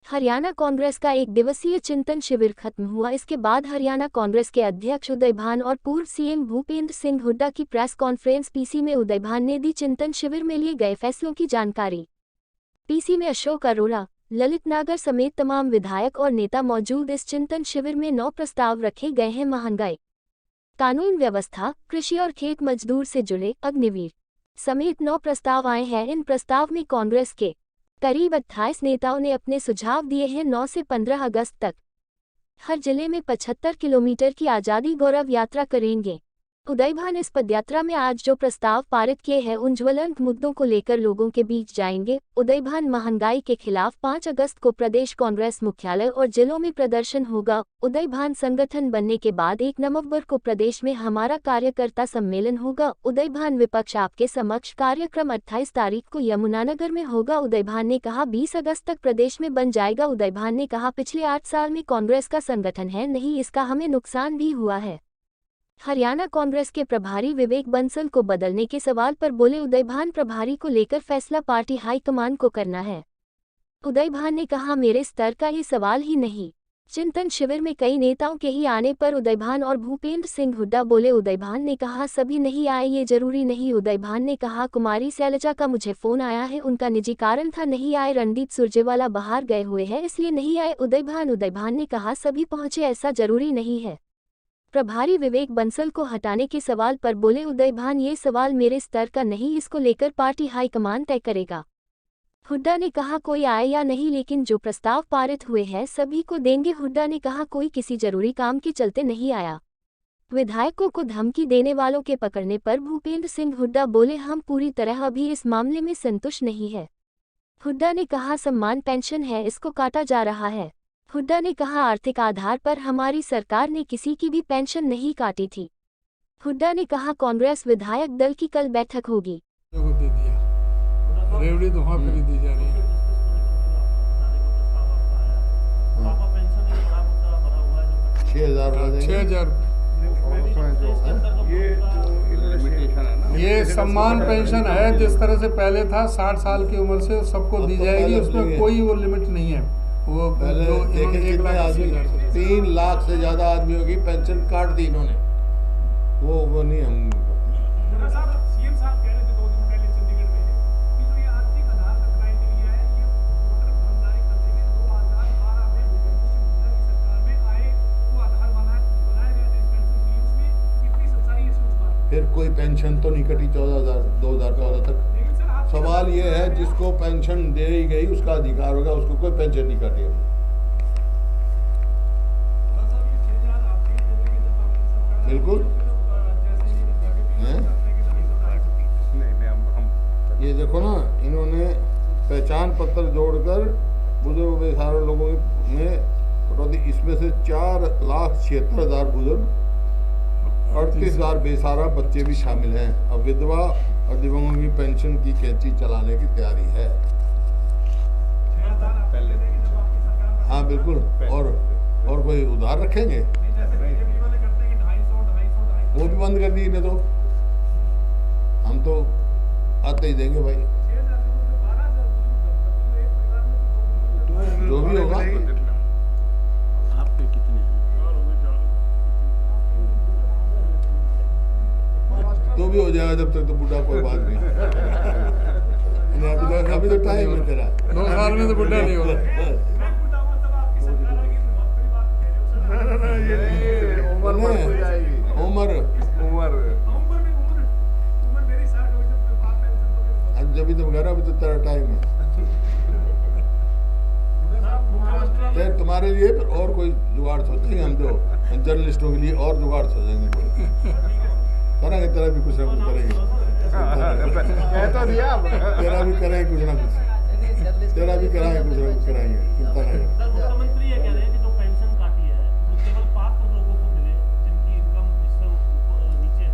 हरियाणा कांग्रेस का एक दिवसीय चिंतन शिविर खत्म हुआ। इसके बाद हरियाणा कांग्रेस के अध्यक्ष उदय भान और पूर्व सीएम भूपेंद्र सिंह हुड्डा की प्रेस कॉन्फ्रेंस। पीसी में उदय भान ने दी चिंतन शिविर में लिए गए फैसलों की जानकारी। पीसी में अशोक अरोड़ा, ललित नागर समेत तमाम विधायक और नेता मौजूद। इस चिंतन शिविर में 9 प्रस्ताव रखे गए हैं। महंगाई, कानून व्यवस्था, कृषि और खेत मजदूर से जुड़े, अग्निवीर समेत 9 प्रस्ताव आए हैं। इन प्रस्ताव में कांग्रेस के करीब 28 नेताओं ने अपने सुझाव दिए हैं। 9 से 15 अगस्त तक हर जिले में 75 किलोमीटर की आज़ादी गौरव यात्रा करेंगे। उदय भान इस पदयात्रा में आज जो प्रस्ताव पारित किए हैं उन ज्वलंत मुद्दों को लेकर लोगों के बीच जाएंगे। उदय भान महंगाई के खिलाफ 5 अगस्त को प्रदेश कांग्रेस मुख्यालय और जिलों में प्रदर्शन होगा। उदय भान संगठन बनने के बाद 1 नवंबर को प्रदेश में हमारा कार्यकर्ता सम्मेलन होगा। उदय भान विपक्ष आपके समक्ष कार्यक्रम 28 तारीख को यमुनानगर में होगा। उदय भान ने कहा 20 अगस्त तक प्रदेश में बन जाएगा। उदय भान ने कहा पिछले 8 साल में कांग्रेस का संगठन है नहीं, इसका हमें नुकसान भी हुआ है। हरियाणा कांग्रेस के प्रभारी विवेक बंसल को बदलने के सवाल पर बोले उदय भान, प्रभारी को लेकर फैसला पार्टी हाईकमान को करना है। उदय भान ने कहा मेरे स्तर का ये सवाल ही नहीं। चिंतन शिविर में कई नेताओं के ही आने पर उदय भान और भूपेंद्र सिंह हुड्डा बोले। उदय भान ने कहा सभी नहीं आए ये जरूरी नहीं। उदय भान ने कहा कुमारी शैलजा का मुझे फोन आया है, उनका निजी कारण था, नहीं आए। रणदीप सुरजेवाला बाहर गए हुए हैं इसलिए नहीं आए। उदय भान ने कहा सभी पहुंचे ऐसा जरूरी नहीं है। प्रभारी विवेक बंसल को हटाने के सवाल पर बोले उदय भान ये सवाल मेरे स्तर का नहीं, इसको लेकर पार्टी हाईकमान तय करेगा। हुड्डा ने कहा कोई आए या नहीं लेकिन जो प्रस्ताव पारित हुए हैं सभी को देंगे। हुड्डा ने कहा कोई किसी जरूरी काम के चलते नहीं आया। विधायकों को धमकी देने वालों के पकड़ने पर भूपेंद्र सिंह हुड्डा बोले हम पूरी तरह अभी इस मामले में संतुष्ट नहीं है। हुड्डा ने कहा सम्मान पेंशन है, इसको काटा जा रहा है। हुड्डा ने कहा आर्थिक आधार पर हमारी सरकार ने किसी की भी पेंशन नहीं काटी थी। हुड्डा ने कहा कांग्रेस विधायक दल की कल बैठक होगी। रेवड़ी तो वहाँ फ्री दी जा रही है। 6,000 ये सम्मान पेंशन है जिस तरह से पहले था। 60 साल की उम्र से सबको दी जाएगी, उसमें कोई वो लिमिट नहीं है। वो पहले देखे कितने आदमी 3 लाख से ज्यादा आदमियों की पेंशन काट दी इन्होंने। वो नहीं हम सीएम साहब कह रहे थे 2 दिन पहले चंडीगढ़ में कि जो ये आर्थिक आधार तकरार के लिए है ये वोटर हम जारी कर देंगे। 2012 में की सरकार में आए वो आधार बनाया गया था इस पेंशन के लिए, उसमें कितनी सच्चाई है उस बात। फिर कोई पेंशन तो नहीं कटी 2014 तक। सवाल ये है जिसको पेंशन दे ही गई उसका अधिकार होगा, उसको कोई पेंशन नहीं काटेगा। बिल्कुल ये देखो ना, इन्होंने पहचान पत्र जोड़कर बुजुर्ग बेसहारा लोगों में कटौती, इसमें से 4,76,000 बुजुर्ग, 38,000 बेसहारा बच्चे भी शामिल हैं। अब विधवा और दिव्यांगों की पेंशन की कैंची चलाने की तैयारी है। हाँ बिल्कुल। और कोई उधार रखेंगे वो भी बंद कर दी ने, तो हम तो आते ही देंगे भाई, जो भी होगा। आपके कितने तो भी हो जाएगा, जब तक तो बूढ़ा कोई बात नहीं। अभी तो टाइम है तेरा, 2 साल में तो बुढ़ा नहीं होगा। जब तो वगैरह अभी तो तेरा टाइम है। तो तुम्हारे लिए और कोई जुगाड़ सोचेंगे हम, जो जर्नलिस्टों के लिए और जुगाड़ सोचेंगे कोई करेंगे। तेरा भी कुछ ना कुछ करेंगे। तेरा भी करेंगे कुछ ना कुछ, तेरा भी कराएंगे कुछ ना कुछ कराएंगे, चिंता नहीं। मुख्यमंत्री ये कह रहे हैं कि जो पेंशन काटी है वो केवल पात्र लोगों को मिले जिनकी इनकम इससे नीचे है।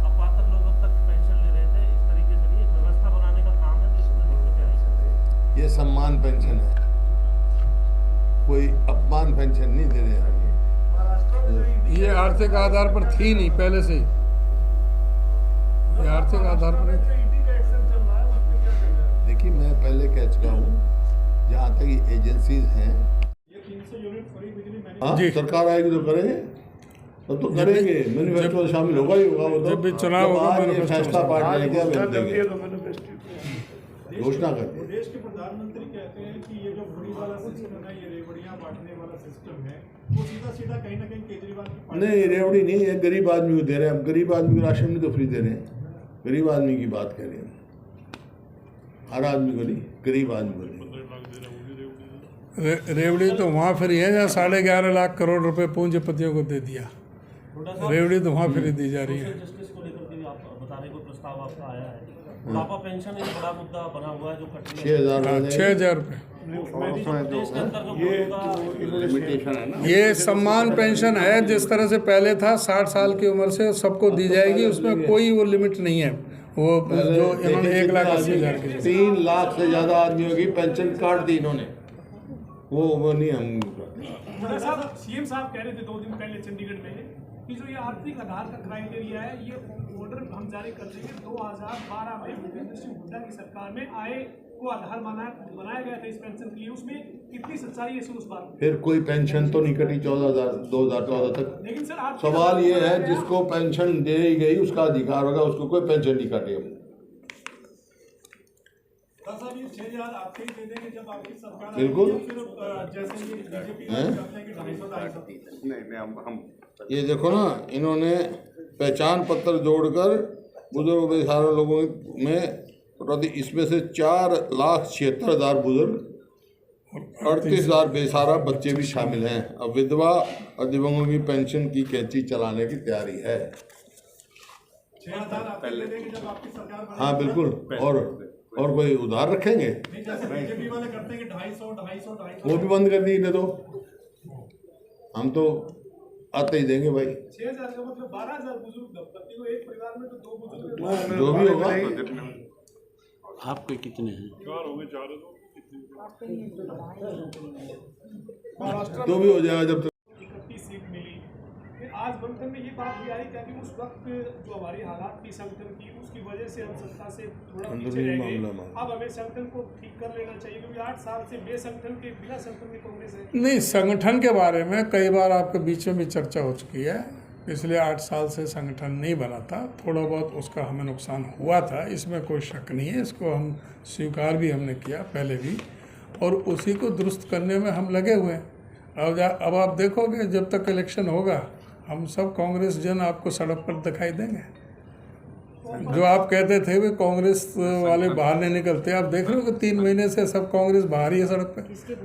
अपात्र लोग अब तक पेंशन ले रहे थे, इस तरीके से नहीं, व्यवस्था बनाने का काम है जिसमें दिक्कतें आई। ये सम्मान पेंशन है, कोई अपमान पेंशन नहीं दे रहे हैं। ये आर्थिक आधार पर थी नहीं पहले से ही, ये आर्थिक आधार पर। देखिए मैं पहले कह चुका हूँ, जहाँ तक ये एजेंसीज हैं हाँ, जी। सरकार आएगी तो करेंगे, तो करेंगे। मैनिफेस्टो शामिल होगा ही होगा। वो तो जब भी चुनाव होगा, आज ये मैनिफेस्टो फैसला पार्टी ने क्या घोषणा कर कर देंगे, दिया तो मैनिफेस्टो घोषणा कर दी। देश के प्रधानमंत्री कहते हैं कि ये जो भूरी वाला सिस्टम है, ये रेवड़ियां बांटने वाला सिस्टम है, वो सीधा सीधा कहीं ना कहीं केजरीवाल की पार्टी नहीं, रेवड़ी नहीं, ये गरीब आदमी को दे रहे हैं। अब गरीब आदमी को राशन भी तो फ्री दे रहे हैं। गरीब आदमी की बात कर रहे हैं, हर आदमी को नहीं, गरीब आदमी को नहीं। रेवड़ी तो वहाँ फ्री है जहाँ 11.5 लाख करोड़ रुपए पूंजीपतियों को दे दिया। हुड्डा साहब, रेवड़ी तो वहाँ फ्री दी जा रही है। सोशल जस्टिस को लेकर के भी आप बताने को प्रस्ताव आपका आया है। बुढ़ापा पेंशन एक बड़ा मुद्दा बना हुआ है जो कटनी 6,000 6,000 रुपये देश के अंदर जो लिमिटेशन है ना। ये सम्मान पेंशन है, जिस तरह से पहले था 60 साल की उम्र से सबको दी जाएगी, उसमें कोई वो लिमिट नहीं है। वो जो इन्होंने 1,80,000 की 3 लाख से ज्यादा आदमियों की पेंशन काट दी इन्होंने। वो नहीं हम हुड्डा साहब, सीएम साहब कह रहे थे 2 दिन पहले चंडीगढ़ में कि जो ये आर्थिक आधार का क्राइटेरिया है, ये ऑर्डर हम जारी कर देंगे। 2012 में भूपेंद्र सिंह हुड्डा की सरकार में आय को आधार बनाया गया था इस पेंशन के लिए। उसमें कितनी सच्चाई है उस बात में? फिर कोई पेंशन तो नहीं कटी 2014 तक। लेकिन सर आप सवाल ये है, जिसको पेंशन दे गई उसका अधिकार होगा, उसको कोई पेंशन नहीं काटे। हम साहब ये 6,000 आपके ही दे देंगे जब आपकी सरकार बिल्कुल। आएगी, फिर जैसे ये बीजेपी हैं? करते हैं कि 250-250 ये देखो ना, इन्होंने पहचान पत्र जोड़कर बुजुर्ग बेसहारा लोगों में प्रति, इसमें से 4,76,000 बुजुर्ग, 38,000 बेसहारा बच्चे भी शामिल हैं। अब विधवा और दिव्यांगों की पेंशन की कैंची चलाने की तैयारी है। 6,000 आपके दे देंगे जब आपकी सरकार बनेगी। हाँ बिल्कुल। और कोई उधार रखेंगे? नहीं, जैसे बीजेपी वाले करते हैं कि 250 वो भी बंद कर दीजिए। तो हम तो आते ही देंगे भाई, 6,000 का मतलब 12,000 बुजुर्ग दंपति को, एक परिवार में तो 2 बुजुर्ग जो भी होगा। आपके कितने हैं? जो भी हो जाएगा जब तक 31 सीट मिली। फिर आज मंथन में ये बात भी आई क्या कि उस वक्त जो हमारी हालात थी संगठन की, उसकी वजह से हम सत्ता से थोड़ा पीछे रह गए। अब हमें संगठन को ठीक कर लेना चाहिए, क्योंकि 8 साल से बेसंगठन के, बिना संगठन के कांग्रेस है। नहीं, संगठन के बारे में कई बार आपके बीच में भी चर्चा हो चुकी है। पिछले 8 साल से संगठन नहीं बना था, थोड़ा बहुत उसका हमें नुकसान हुआ था, इसमें कोई शक नहीं है। इसको हम स्वीकार भी हमने किया पहले भी, और उसी को दुरुस्त करने में हम लगे हुए हैं। अब आप देखोगे जब तक इलेक्शन होगा, हम सब कांग्रेस जन आपको सड़क पर दिखाई देंगे। जो आप कहते थे वे कांग्रेस वाले बाहर नहीं निकलते, आप देख रहे हो कि 3 महीने से सब कांग्रेस बाहर ही है सड़क पे,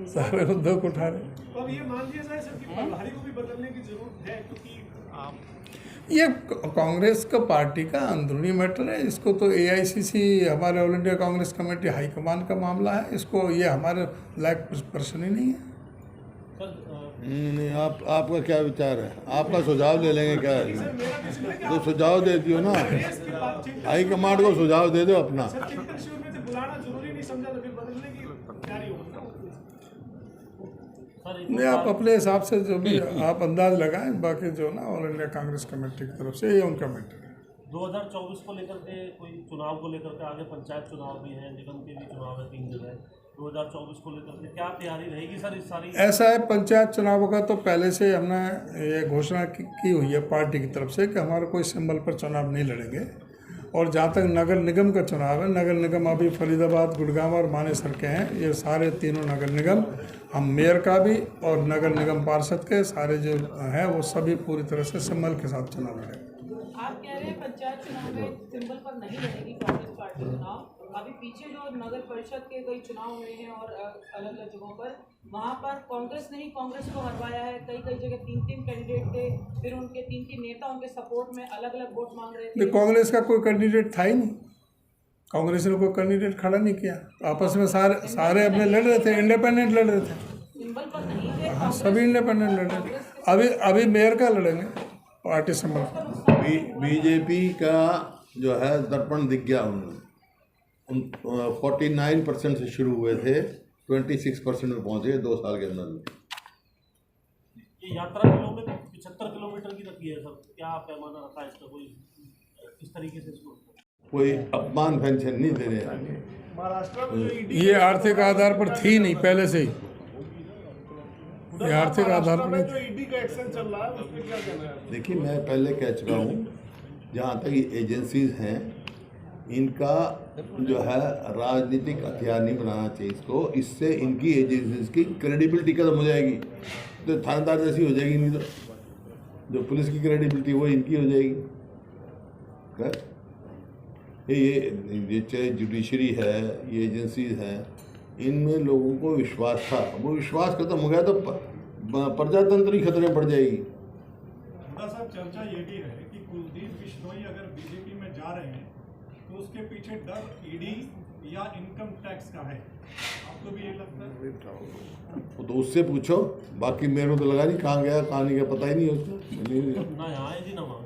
सारे मुद्दों को उठा रहे। तो अब ये मान लिया जाए सर कि प्रभारी को भी बदलने की जरूरत है, क्योंकि ये कांग्रेस का पार्टी का अंदरूनी मैटर है। इसको तो AICC, हमारे all India Congress committee high command का मामला है। इसको, ये हमारे लायक पर्सन ही नहीं है। नहीं, आपका क्या विचार है? आपका सुझाव ले लेंगे क्या है? तो सुझाव दे दियो ना, हाई कमांड को सुझाव दे दो अपना। सर चिंतन शिविर में से बुलाना जरूरी नहीं समझा, तो फिर बदलने की तैयारी होगी। नहीं, आप अपने हिसाब से जो भी आप अंदाज लगाएं, बाकी जो ना ऑल इंडिया कांग्रेस कमेटी की तरफ से ये उनका मैटर है। 2024 को लेकर के, कोई चुनाव को लेकर के, आगे पंचायत चुनाव भी है, निगम के भी चुनाव है 3 जगह। 2024 को लेकर के क्या तैयारी रहेगी सर इस सारी? ऐसा है, पंचायत चुनाव का तो पहले से हमने ये घोषणा की हुई है पार्टी की तरफ से कि हमारा कोई सिंबल पर चुनाव नहीं लड़ेंगे। और जहाँ तक नगर निगम का चुनाव है, नगर निगम अभी फरीदाबाद, गुड़गांव और मानेसर के हैं। ये सारे तीनों नगर निगम, हम मेयर का भी और नगर निगम पार्षद के सारे जो हैं वो सभी पूरी तरह से सिंबल के साथ चुनाव लड़ेंगे। आप कह रहे हैं पंचायत चुनाव में सिंबल पर नहीं लड़ेगी कांग्रेस पार्टी चुनाव। अभी पीछे जो नगर परिषद के कई चुनाव हुए हैं और अलग अलग जगहों पर, वहाँ पर कांग्रेस ने ही कांग्रेस को हरवाया है। कई जगह 3 कैंडिडेट थे, फिर उनके 3 नेता उनके सपोर्ट में अलग अलग वोट मांग रहे थे। कांग्रेस का कोई कैंडिडेट था ही नहीं, कांग्रेस ने कोई कैंडिडेट खड़ा नहीं किया। आपस में सारे अपने लड़ रहे थे, इंडिपेंडेंट लड़ रहे थे। सिंबल पर नहीं थे, हाँ, सभी इंडिपेंडेंट लड़ रहे थे। अभी मेयर का लड़ेंगे पार्टी सिंबल। बीजेपी का जो है दर्पण दिख गया उन्हें। 49% से शुरू हुए थे, 26% में पहुंचे 2 साल के अंदर। ये यात्रा किलोमीटर 75 किलोमीटर की रखी है सर, क्या पैमाना रखा है इसका? कोई किस तरीके से इसको? कोई अपमान पेंशन नहीं दे रहे हैं। महाराष्ट्र में जो ये आर्थिक आधार पर थी नहीं पहले से ही, ये आर्थिक आधार पर जो ईडी का एक्शन चल रहा है उस पर क्या कहना है? देखिए, मैं पहले कह चुका हूँ, जहाँ तक एजेंसीज हैं इनका जो है राजनीतिक हथियार नहीं बनाना चाहिए इसको। इससे इनकी एजेंसीज की क्रेडिबिलिटी खत्म हो जाएगी, तो थानेदार जैसी हो जाएगी, नहीं तो जो पुलिस की क्रेडिबिलिटी वो इनकी हो जाएगी। खैर, ये चाहे जुडिशरी है, ये एजेंसीज हैं, इनमें लोगों को विश्वास था, वो विश्वास खत्म हो गया तो प्रजातंत्र ही खतरे में पड़ जाएगी। हुड्डा साहब, चर्चा ये भी है कि कुलदीप बिश्नोई अगर बीजेपी में जा रहे हैं तो उसके पीछे डर ईडी या इनकम टैक्स का है, आपको भी यही लगता है? तो उससे पूछो, बाकी मेरे को तो लगा नहीं कहाँ गया कहाँ नहीं गया, पता ही नहीं उसको। ना यहाँ है जी ना वहाँ।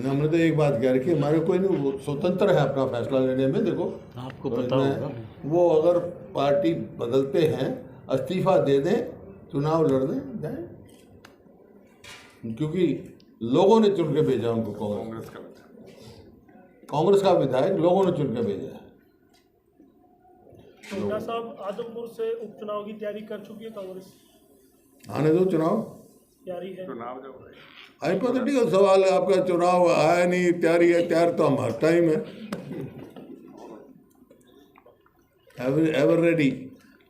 हमने तो एक बात कह रखी, हमारे कोई नहीं, वो स्वतंत्र है अपना फैसला लेने में। देखो, आपको पता होगा, वो अगर पार्टी बदलते हैं, इस्तीफा दे दें, चुनाव लड़ने जाए, क्योंकि लोगों ने चुन के भेजा उनको। कांग्रेस का विधायक लोगों ने चुन के भेजा है। हुड्डा साहब, आदमपुर से उपचुनाव की तैयारी कर चुकी है कांग्रेस? आने दो, चुनाव तैयारी है? हाइपोथेटिकल सवाल है आपका। चुनाव आया नहीं, तैयारी है, तैयार तो हम हर टाइम है, एवर रेडी।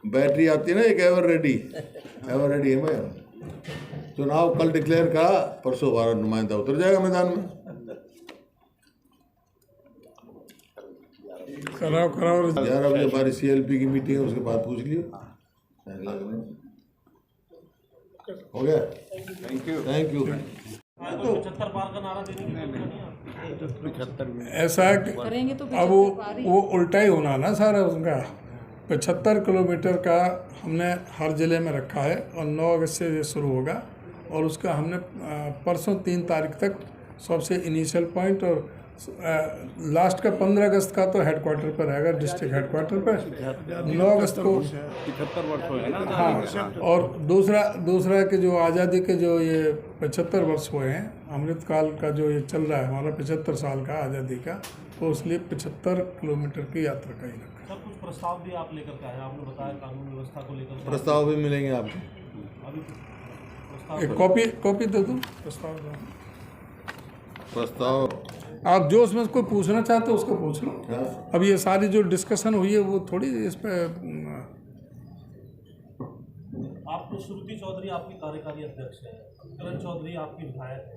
बैटरी आती है ना एक, एवर रेडी है मैं। चुनाव कल डिक्लेयर करा, परसों 12 नुमाइंदा उतर जाएगा मैदान में। कराओ 11 बजे हमारी CLP की मीटिंग है, उसके बाद पूछ लियो। हो गया, थैंक यू। 75 पार का नारा देने की ऐसा है कि अब वो उल्टा ही होना ना सारा उनका। 75 किलोमीटर का हमने हर ज़िले में रखा है और 9 अगस्त से ये शुरू होगा, और उसका हमने परसों 3 तारीख तक सबसे इनिशियल पॉइंट, और लास्ट का 15 अगस्त का तो हेडक्वार्टर पर रहेगा, डिस्ट्रिक्ट हेडक्वार्टर पर 9 अगस्त को। 75 वर्ष हो गए ना। हाँ, और दूसरा कि जो आज़ादी के जो ये 75 वर्ष हुए हैं, अमृतकाल का जो ये चल रहा है हमारा 75 साल का आज़ादी का, तो इसलिए 75 किलोमीटर की यात्रा का ही रखा। सब कुछ प्रस्ताव भी आप लेकर के आए, आपने बताया कानून व्यवस्था को लेकर प्रस्ताव भी मिलेंगे आपको। अभी प्रस्ताव एक कॉपी दे दो प्रस्ताव। आप जो उसमें कोई पूछना चाहते हो उसको पूछ लो। हाँ। अब ये सारी जो डिस्कशन हुई है वो थोड़ी इस पे आपको श्रुति चौधरी आपकी कार्यकारी अध्यक्ष है, किरण चौधरी आपकी विधायक है,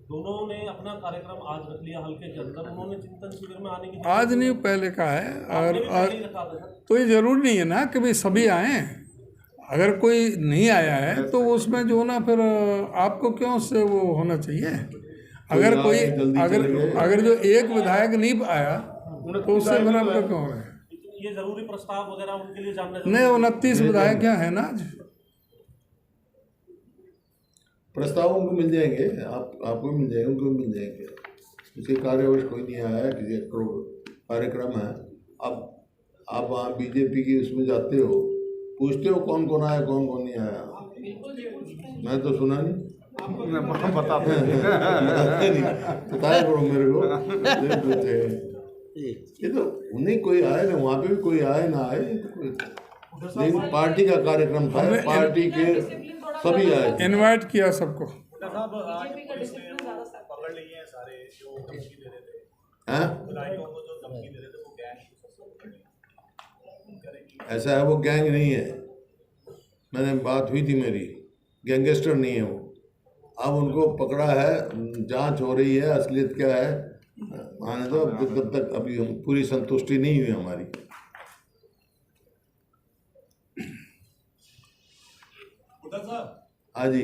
दोनों ने अपना कार्यक्रम आज रख लिया हल्के के अंदर। उन्होंने चिंतन शिविर में आने की आज नहीं पहले का है, आपने भी पहले ही रखा था। तो ये जरूरी नहीं है ना कि भाई सभी आए। अगर कोई नहीं आया है तो उसमें जो ना फिर आपको क्यों उससे वो होना चाहिए। अगर अगर जो एक विधायक नहीं आया तो उससे फिर आपका क्यों है। ये जरूरी प्रस्ताव वगैरह उनके लिए जानना नहीं, 29 विधायक यहाँ है ना आज। प्रस्ताव उनको मिल जाएंगे, आपको मिल जाएंगे, उनको मिल जाएंगे। किसी कार्यवश कोई नहीं आया है, किसी कार्यक्रम है। अब आप वहाँ बीजेपी की उसमें जाते हो, पूछते हो कौन कौन आया कौन कौन नहीं आया। मैं तो सुना नहीं, बताते बताया करो मेरे को। ये तो उन्हीं कोई आए ना, वहाँ पे भी कोई आए ना आए, लेकिन पार्टी का कार्यक्रम था, पार्टी के सभी आए, इनवाइट किया सबको। पकड़ लिए हैं सारे जो धमकी दे रहे थे, विधायकों को जो धमकी दे रहे थे वो गैंग। ऐसा है, वो गैंग नहीं है। मैंने बात हुई थी मेरी, गैंगस्टर नहीं है वो। अब उनको पकड़ा है, जांच हो रही है, असलियत क्या है आने दो। तब तक अभी हम पूरी संतुष्टि नहीं हुई हमारी। हाँ जी,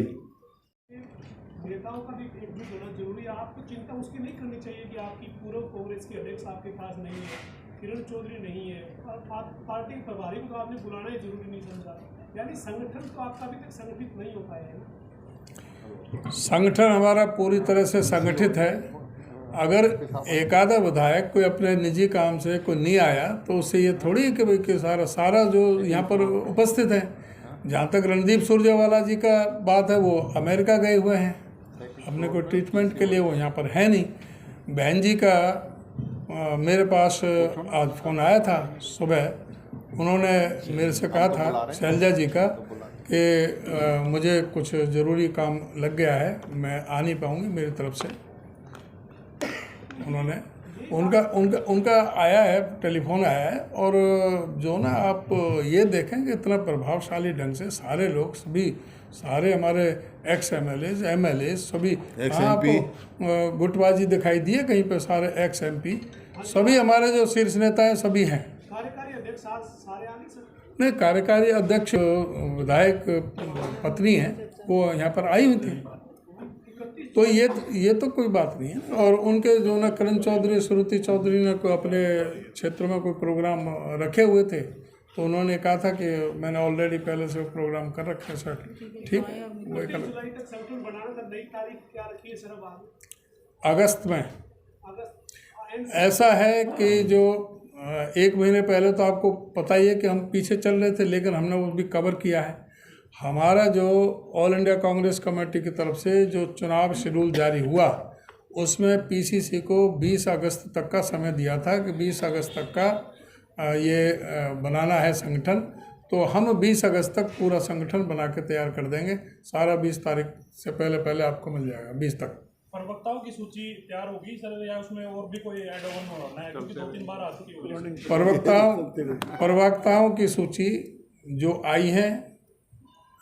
नेताओं का भी एकजुट होना जरूरी है। आपको चिंता उसकी नहीं करनी चाहिए कि आपकी पूर्व कांग्रेस के अध्यक्ष आपके पास नहीं है, किरण चौधरी नहीं है, और पार्टी के प्रभारी को तो आपने बुलाना ही जरूरी नहीं समझा। यानी संगठन तो आपका अभी तक संगठित नहीं हो पाया है ना। संगठन हमारा पूरी तरह से संगठित है। अगर एक आधा विधायक कोई अपने निजी काम से कोई नहीं आया तो उससे ये थोड़ी है कि भाई कि सारा जो यहाँ पर उपस्थित है। जहाँ तक रणदीप सुरजेवाला जी का बात है, वो अमेरिका गए हुए हैं अपने कोई ट्रीटमेंट के लिए, वो यहाँ पर है नहीं। बहन जी का मेरे पास आज फ़ोन आया था सुबह, उन्होंने मेरे से कहा था, शैलजा जी का, कि मुझे कुछ ज़रूरी काम लग गया है, मैं आ नहीं पाऊँगी मेरी तरफ से। उन्होंने उनका आया है, टेलीफोन आया है। और जो ना आप ये देखें कि इतना प्रभावशाली ढंग से सारे लोग, सभी सारे हमारे एक्स एमएलए सभी, आपको गुटबाजी दिखाई दी है कहीं पे? सारे एक्स MP सभी हमारे जो शीर्ष नेता हैं सभी हैं। कार्यकारी अध्यक्ष सारे आ नहीं सर? नहीं, कार्यकारी अध्यक्ष विधायक पत्नी हैं, वो यहाँ पर आई हुई थी। तो ये तो कोई बात नहीं है। और उनके जो ना करण चौधरी, श्रुति चौधरी ने कोई अपने क्षेत्र में कोई प्रोग्राम रखे हुए थे, तो उन्होंने कहा था कि मैंने ऑलरेडी पहले से प्रोग्राम कर रखा है सर। ठीक, वही कर। जुलाई तक संगठन बनाना था, नई तारीख क्या रखी है सर अब आगे? अगस्त में। अगस्त ऐसा है कि जो 1 महीने पहले तो आपको पता ही है कि हम पीछे चल रहे थे, लेकिन हमने वो भी कवर किया है। हमारा जो ऑल इंडिया कांग्रेस कमेटी की तरफ से जो चुनाव शेड्यूल जारी हुआ, उसमें PCC को 20 अगस्त तक का समय दिया था कि 20 अगस्त तक का ये बनाना है संगठन। तो हम 20 अगस्त तक पूरा संगठन बना के तैयार कर देंगे। सारा 20 तारीख से पहले आपको मिल जाएगा, 20 तक। प्रवक्ताओं की सूची तैयार होगी सर, या उसमें और भी कोई ऐड ऑन होना है? क्योंकि 2-3 बार आ चुकी होगी प्रवक्ताओं की सूची जो आई है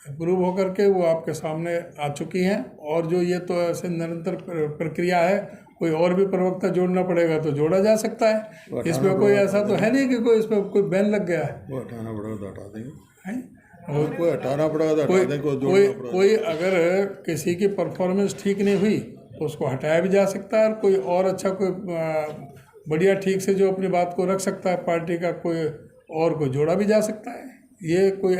अप्रूव होकर के, वो आपके सामने आ चुकी हैं। और जो ये तो ऐसे निरंतर प्रक्रिया है, कोई और भी प्रवक्ता जोड़ना पड़ेगा तो जोड़ा जा सकता है। इसमें कोई ऐसा तो है नहीं कि कोई इसमें कोई बैन लग गया है। वो हटाना पड़ेगा तो हटा देंगे, हैं? कोई हटाना पड़ेगा तो हटा देंगे। कोई अगर किसी की परफॉर्मेंस ठीक नहीं हुई तो उसको हटाया भी जा सकता है, और कोई और अच्छा कोई बढ़िया ठीक से जो अपनी बात को रख सकता है पार्टी का, कोई और को जोड़ा भी जा सकता है। ये कोई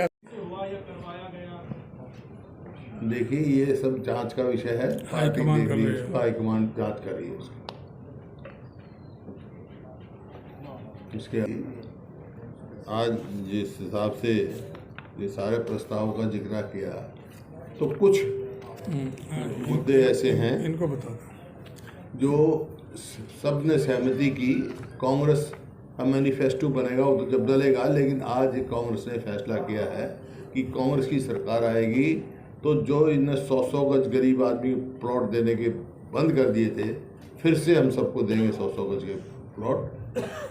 देखिए, ये सब जांच का विषय है। हाईकमान कर रही है, हाईकमान जांच कर रही है उसके आज जिस हिसाब से ये सारे प्रस्ताव का जिक्र किया, तो कुछ मुद्दे ऐसे हैं इनको बता दो जो सब ने सहमति की। कांग्रेस का मैनिफेस्टो बनेगा, वो तो जब डलेगा, लेकिन आज कांग्रेस ने फैसला किया है कि कांग्रेस की सरकार आएगी तो जो इन्हें 100-100 गज गरीब आदमी प्लॉट देने के बंद कर दिए थे, फिर से हम सबको देंगे 100-100 गज के प्लॉट।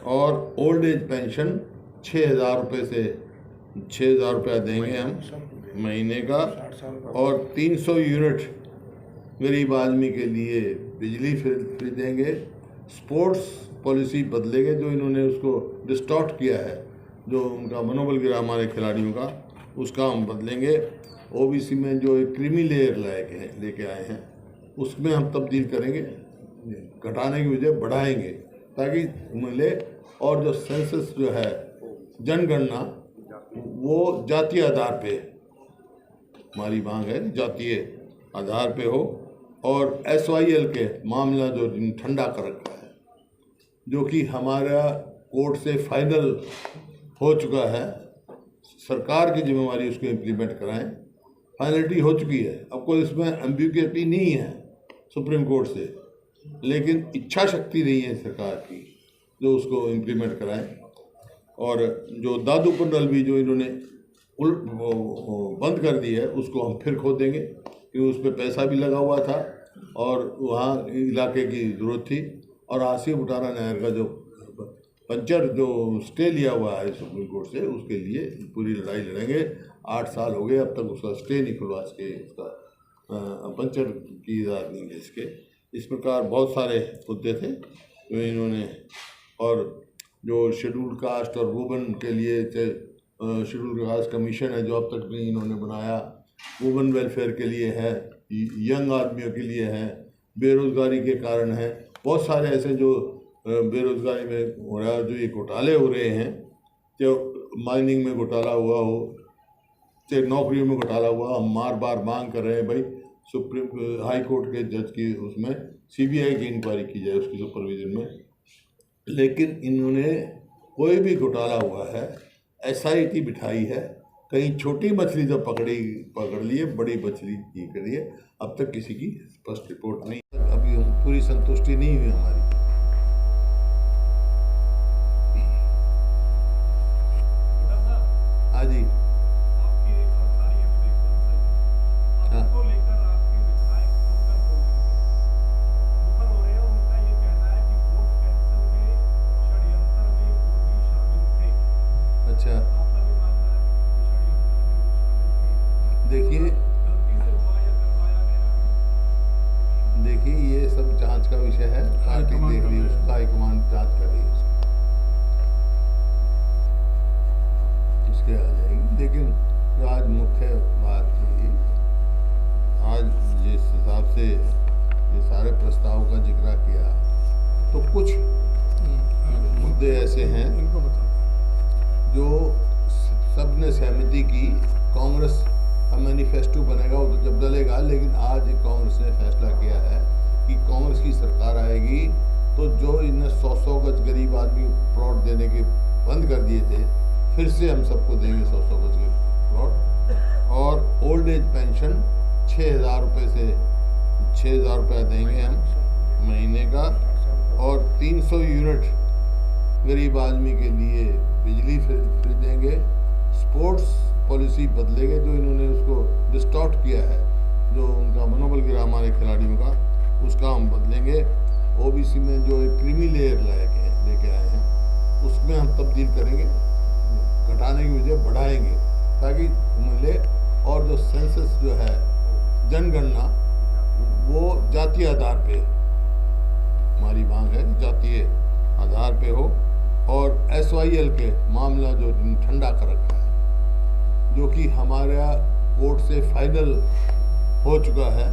और ओल्ड एज पेंशन 6,000 रुपये से 6,000 रुपया देंगे हम महीने का। और 300 यूनिट गरीब आदमी के लिए बिजली फ्री देंगे। स्पोर्ट्स पॉलिसी बदलेंगे, जो इन्होंने उसको डिस्टॉर्ट किया है, जो उनका मनोबल गिरा हमारे खिलाड़ियों का, उसका हम बदलेंगे। OBC में जो एक क्रीमी लेयर लेके आए हैं, उसमें हम तब्दील करेंगे, घटाने की बजाय बढ़ाएंगे ताकि मिले। और जो सेंसस जो है, जनगणना, वो जातीय आधार पे हमारी मांग है, जातीय आधार पे हो। और SYL के मामला जो ठंडा कर रखा है, जो कि हमारा कोर्ट से फाइनल हो चुका है, सरकार की जिम्मेवारी उसको इम्प्लीमेंट कराएं। फाइनलिटी हो चुकी है, अब कोई इसमें एम्बिग्युइटी नहीं है सुप्रीम कोर्ट से, लेकिन इच्छा शक्ति नहीं है सरकार की जो उसको इम्प्लीमेंट कराएं। और जो दादू कुंडल भी जो इन्होंने बंद कर दी है, उसको हम फिर खोदेंगे, क्योंकि उस पर पैसा भी लगा हुआ था और वहाँ इलाके की ज़रूरत थी। और आसिफ बुटारा नहर का जो पंचर जो स्टे लिया हुआ है सुप्रीम कोर्ट से, उसके लिए पूरी लड़ाई लड़ेंगे। 8 साल हो गए, अब तक उसका स्टे नहीं खुलवा सके, उसका पंचर की इजाज़त नहीं है इसके। इस प्रकार बहुत सारे मुद्दे थे जो इन्होंने। और जो शेड्यूल कास्ट और वुमेन के लिए शेड्यूल कास्ट कमीशन है, जो अब तक नहीं इन्होंने बनाया, वुमेन वेलफेयर के लिए है, यंग आदमियों के लिए है, बेरोज़गारी के कारण है, बहुत सारे ऐसे जो बेरोज़गारी में हो रहा है, जो ये घोटाले हो रहे हैं, चाहे माइनिंग में घोटाला हुआ हो, चाहे नौकरियों में घोटाला हुआ। हम बार मांग कर रहे हैं भाई सुप्रीम हाई कोर्ट के जज की उसमें CBI की इंक्वायरी की जाए उसकी सुपरविजन में। लेकिन इन्होंने कोई भी घोटाला हुआ है, SIT बिठाई है, कहीं छोटी मछली तो पकड़ ली है, बड़ी मछली की करी है, अब तक किसी की स्पष्ट रिपोर्ट नहीं। अभी पूरी संतुष्टि नहीं हुई हमारी। हाँ जी, आपकी एक सरकारी देखिए गलती से हुआ या करवाया गया? देखिए ये सब जांच का विषय है, पार्टी हाईकमान देख रही है कर रही है। उसका, हाईकमान जांच कर रही है उसके आ जाएगी। लेकिन जो आज मुख्य बात थी, आज जिस हिसाब से ये सारे प्रस्ताव का जिक्र किया, तो कुछ मुद्दे ऐसे हैं इनको बता। जो सब ने सहमति की। कांग्रेस का मैनिफेस्टो बनेगा वो तो जब डलेगा, लेकिन आज कांग्रेस ने फैसला किया है कि कांग्रेस की सरकार आएगी तो जो इन्हें 100 गज गरीब आदमी प्लॉट देने के बंद कर दिए थे, फिर से हम सबको देंगे 100 गज के प्लॉट। और ओल्ड एज पेंशन 6,000 रुपये से 6,000 रुपया देंगे हम महीने का, और 300 यूनिट गरीब आदमी के लिए बिजली फ्री देंगे। स्पोर्ट्स पॉलिसी बदलेंगे, जो इन्होंने उसको डिस्टॉर्ट किया है, जो उनका मनोबल गिरा हमारे खिलाड़ियों का, उसका हम बदलेंगे। ओबीसी में जो एक क्रीमी लेयर लेके आए हैं, उसमें हम तब्दील करेंगे, घटाने की बजाय बढ़ाएंगे ताकि मिले। और जो सेंसस जो है, जनगणना, वो जातीय आधार पे हमारी मांग है कि जातीय आधार पे हो। और SYL के मामला जो ठंडा कर रखा है, जो कि हमारा कोर्ट से फाइनल हो चुका है,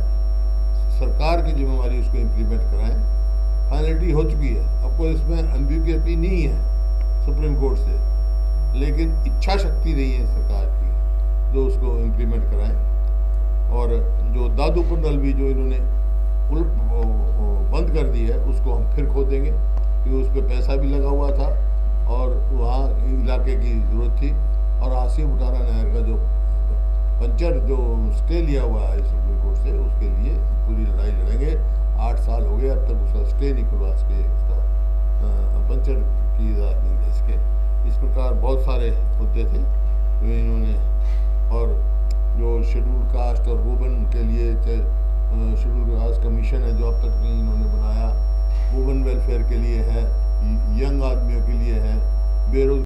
सरकार की जिम्मेवारी उसको इम्प्लीमेंट कराएं। फाइनलिटी हो चुकी है, अब कोई इसमें एम्बिग्युइटी नहीं है सुप्रीम कोर्ट से, लेकिन इच्छा शक्ति नहीं है सरकार की जो उसको इम्प्लीमेंट कराएं। और जो दादू पंडल भी जो इन्होंने बंद कर दी है, उसको हम फिर खोदेंगे, क्योंकि उस पर पैसा भी लगा हुआ था और वहाँ इलाके की ज़रूरत थी। और आसिफ बुटारा नहर का जो पंचर जो स्टे लिया हुआ है सुप्रीम कोर्ट से, उसके लिए पूरी लड़ाई लड़ेंगे। 8 साल हो गए, अब तक उसका स्टे नहीं खुलवा सके, उसका पंचर की इजाज़त नहीं दे सके। इस प्रकार बहुत सारे मुद्दे थे जो इन्होंने, और जो शेड्यूल कास्ट और वुमेन के लिए शेड्यूल कास्ट कमीशन है जो अब तक नहीं इन्होंने बनाया, वुमेन वेलफेयर के लिए है, यंग आदमियों के लिए है, बेरोजगार